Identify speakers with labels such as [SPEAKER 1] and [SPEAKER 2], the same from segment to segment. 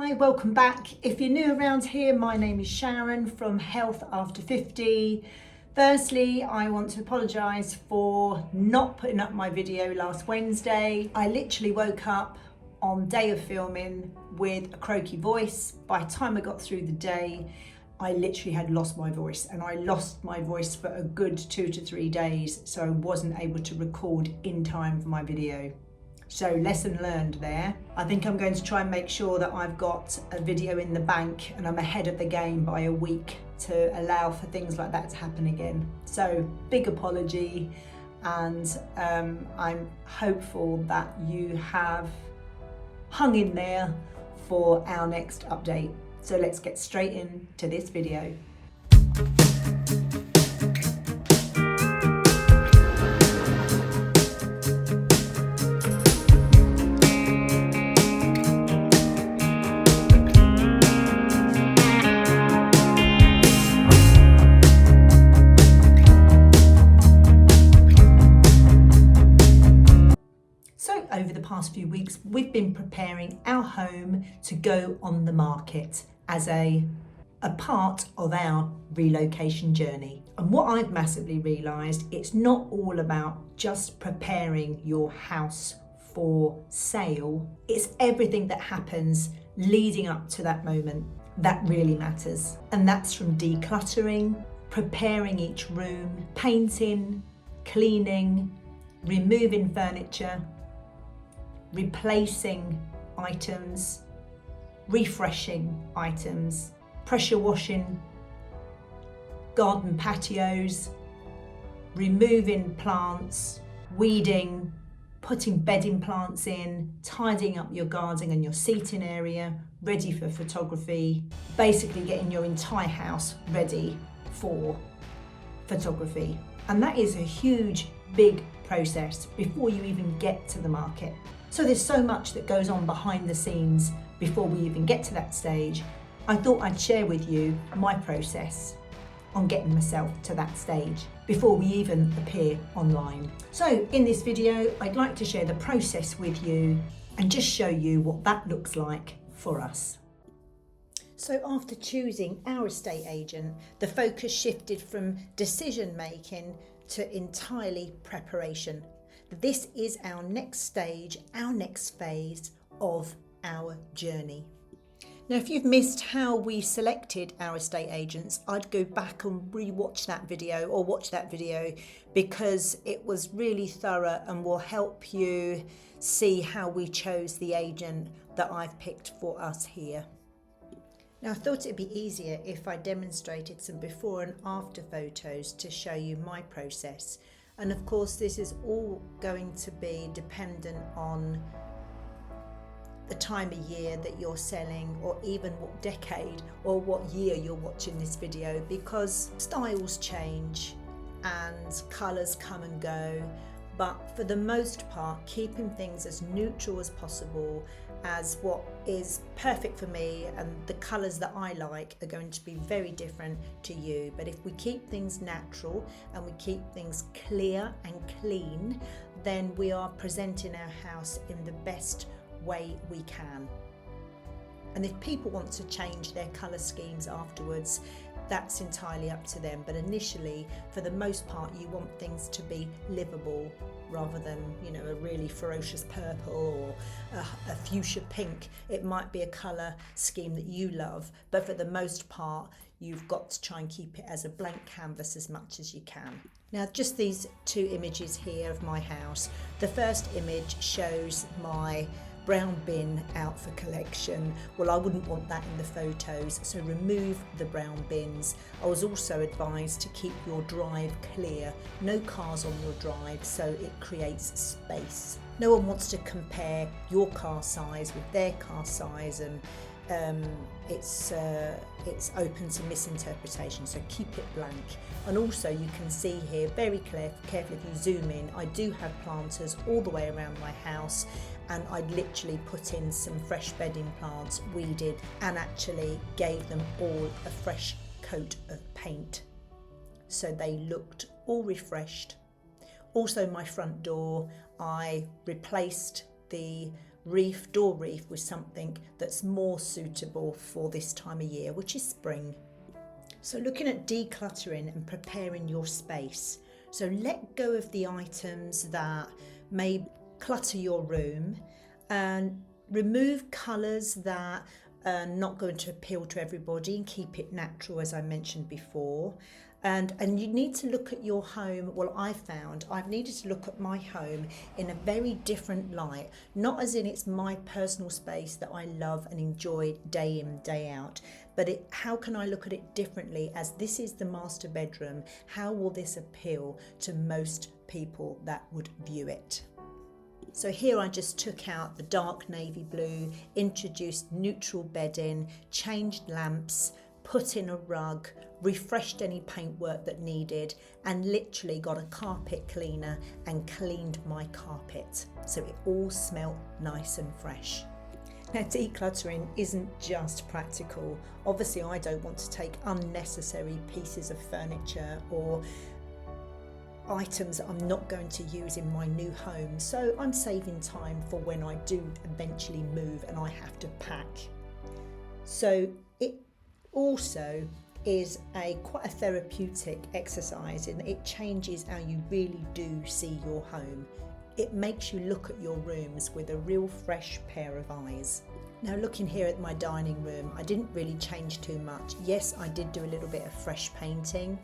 [SPEAKER 1] Hi, welcome back. If you're new around here, my name is Sharon from Health After 50. Firstly, I want to apologise for not putting up my video last Wednesday. I literally woke up on day of filming with a croaky voice. By the time I got through the day, I literally had lost my voice, and I lost my voice for a good 2 to 3 days, so I wasn't able to record in time for my video. So lesson learned there. I think I'm going to try and make sure that I've got a video in the bank and I'm ahead of the game by a week to allow for things like that to happen again. So big apology, and I'm hopeful that you have hung in there for our next update. So let's get straight into this video. Over the past few weeks, we've been preparing our home to go on the market as a part of our relocation journey. And what I've massively realised, it's not all about just preparing your house for sale. It's everything that happens leading up to that moment that really matters. And that's from decluttering, preparing each room, painting, cleaning, removing furniture, replacing items, refreshing items, pressure washing, garden patios, removing plants, weeding, putting bedding plants in, tidying up your garden and your seating area, ready for photography, basically getting your entire house ready for photography. And that is a huge, big process before you even get to the market. So there's so much that goes on behind the scenes before we even get to that stage. I thought I'd share with you my process on getting myself to that stage before we even appear online. So in this video, I'd like to share the process with you and just show you what that looks like for us. So after choosing our estate agent, the focus shifted from decision making to entirely preparation. This is our next stage, our next phase of our journey. Now, if you've missed how we selected our estate agents, I'd go back and re-watch that video or watch that video, because it was really thorough and will help you see how we chose the agent that I've picked for us here. Now, I thought it'd be easier if I demonstrated some before and after photos to show you my process. And of course, this is all going to be dependent on the time of year that you're selling, or even what decade or what year you're watching this video, because styles change and colours come and go. But for the most part, keeping things as neutral as possible, as what is perfect for me, and the colours that I like are going to be very different to you. But if we keep things natural and we keep things clear and clean, then we are presenting our house in the best way we can. And if people want to change their colour schemes afterwards, that's entirely up to them. But initially, for the most part, you want things to be livable rather than, a really ferocious purple or a fuchsia pink. It might be a colour scheme that you love, but for the most part, you've got to try and keep it as a blank canvas as much as you can. Now, just these two images here of my house. The first image shows my brown bin out for collection. Well, I wouldn't want that in the photos, so remove the brown bins. I was also advised to keep your drive clear, no cars on your drive, so it creates space. No one wants to compare your car size with their car size, and it's open to misinterpretation, so keep it blank. And also, you can see here very carefully if you zoom in, I do have planters all the way around my house, and I'd literally put in some fresh bedding plants, weeded, and actually gave them all a fresh coat of paint, so they looked all refreshed. Also, my front door, I replaced the door reef with something that's more suitable for this time of year, which is spring. So looking at decluttering and preparing your space. So let go of the items that may clutter your room and remove colours that are not going to appeal to everybody and keep it natural, as I mentioned before. And you need to look at your home. Well, I've needed to look at my home in a very different light, not as in it's my personal space that I love and enjoy day in, day out, but how can I look at it differently, as this is the master bedroom? How will this appeal to most people that would view it? So here I just took out the dark navy blue, introduced neutral bedding, changed lamps, put in a rug, refreshed any paintwork that needed, and literally got a carpet cleaner and cleaned my carpet so it all smelled nice and fresh. Now, decluttering isn't just practical. Obviously, I don't want to take unnecessary pieces of furniture or items that I'm not going to use in my new home, so I'm saving time for when I do eventually move and I have to pack. So it also is quite a therapeutic exercise in that it changes how you really do see your home. It makes you look at your rooms with a real fresh pair of eyes. Now, looking here at my dining room, I didn't really change too much. Yes, I did do a little bit of fresh painting,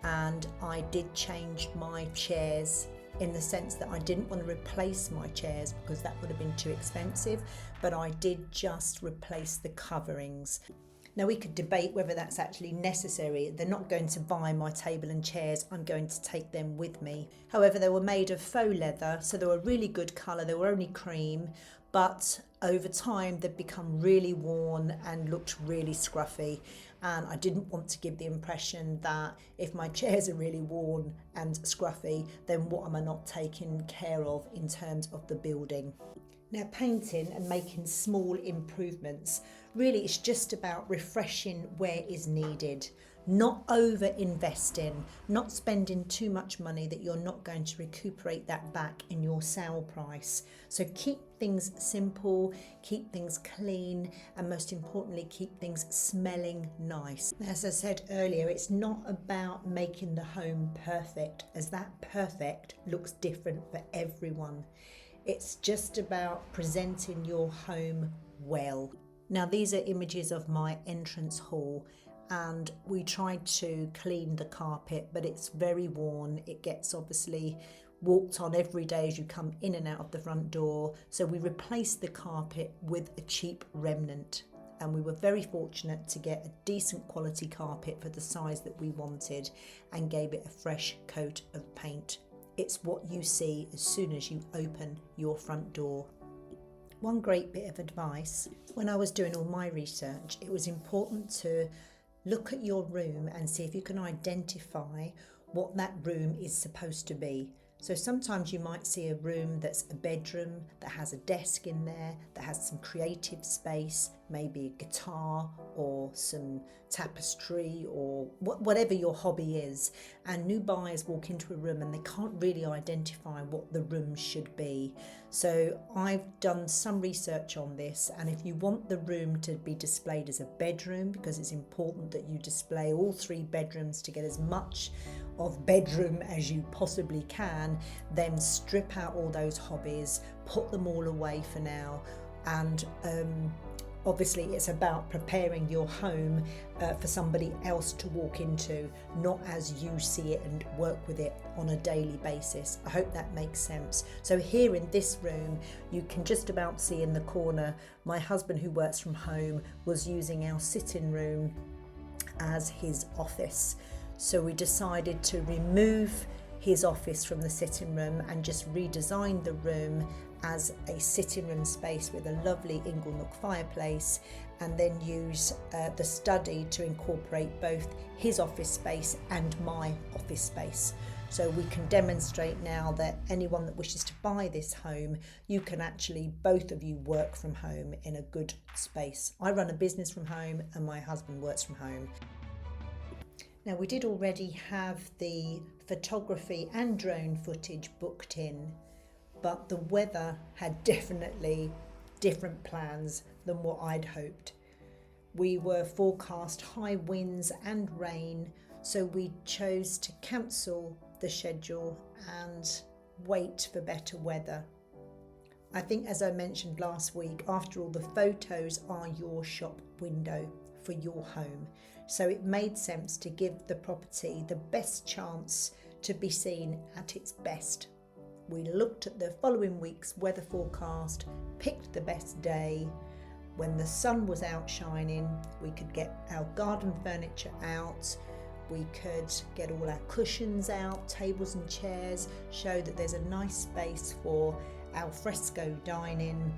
[SPEAKER 1] and I did change my chairs in the sense that I didn't want to replace my chairs because that would have been too expensive, but I did just replace the coverings. Now, we could debate whether that's actually necessary. They're not going to buy my table and chairs, I'm going to take them with me. However, they were made of faux leather, so they were really good colour, they were only cream, but over time they'd become really worn and looked really scruffy, and I didn't want to give the impression that if my chairs are really worn and scruffy, then what am I not taking care of in terms of the building? Now, painting and making small improvements, really it's just about refreshing where is needed, not over investing, not spending too much money that you're not going to recuperate that back in your sale price. So keep things simple, keep things clean, and most importantly, keep things smelling nice. As I said earlier, it's not about making the home perfect, as that perfect looks different for everyone. It's just about presenting your home well. Now, these are images of my entrance hall, and we tried to clean the carpet, but it's very worn. It gets obviously walked on every day as you come in and out of the front door. So we replaced the carpet with a cheap remnant, and we were very fortunate to get a decent quality carpet for the size that we wanted and gave it a fresh coat of paint. It's what you see as soon as you open your front door. One great bit of advice, when I was doing all my research, it was important to look at your room and see if you can identify what that room is supposed to be. So sometimes you might see a room that's a bedroom that has a desk in there, that has some creative space, maybe a guitar or some tapestry or whatever your hobby is. And new buyers walk into a room and they can't really identify what the room should be. So I've done some research on this, and if you want the room to be displayed as a bedroom, because it's important that you display all 3 bedrooms to get as much of bedroom as you possibly can, then strip out all those hobbies, put them all away for now, and obviously it's about preparing your home for somebody else to walk into, not as you see it and work with it on a daily basis. I hope that makes sense. So here in this room, you can just about see in the corner, my husband, who works from home, was using our sitting room as his office. So we decided to remove his office from the sitting room and just redesign the room as a sitting room space with a lovely inglenook fireplace, and then use the study to incorporate both his office space and my office space. So we can demonstrate now that anyone that wishes to buy this home, you can actually, both of you, work from home in a good space. I run a business from home and my husband works from home. Now, we did already have the photography and drone footage booked in, but the weather had definitely different plans than what I'd hoped. We were forecast high winds and rain, so we chose to cancel the schedule and wait for better weather. I think, as I mentioned last week, after all, the photos are your shop window for your home. So it made sense to give the property the best chance to be seen at its best. We looked at the following week's weather forecast, picked the best day. When the sun was out shining, we could get our garden furniture out. We could get all our cushions out, tables and chairs, show that there's a nice space for al fresco dining,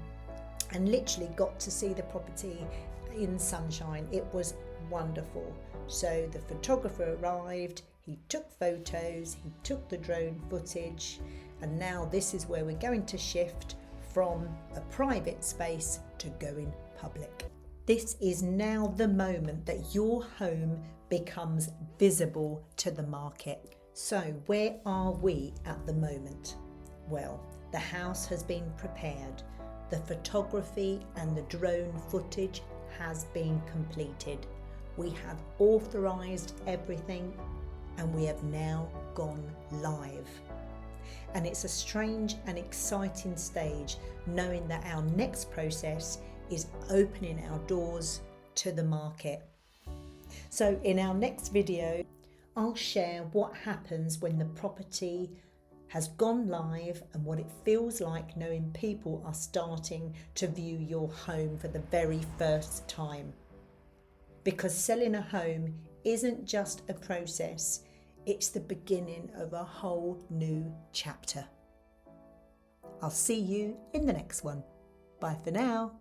[SPEAKER 1] and literally got to see the property in sunshine. It was wonderful. So the photographer arrived, he took photos, he took the drone footage, and now this is where we're going to shift from a private space to going public. This is now the moment that your home becomes visible to the market. So where are we at the moment? Well, the house has been prepared. The photography and the drone footage has been completed. We have authorised everything and we have now gone live. And it's a strange and exciting stage, knowing that our next process is opening our doors to the market. So in our next video, I'll share what happens when the property has gone live and what it feels like knowing people are starting to view your home for the very first time. Because selling a home isn't just a process, it's the beginning of a whole new chapter. I'll see you in the next one. Bye for now.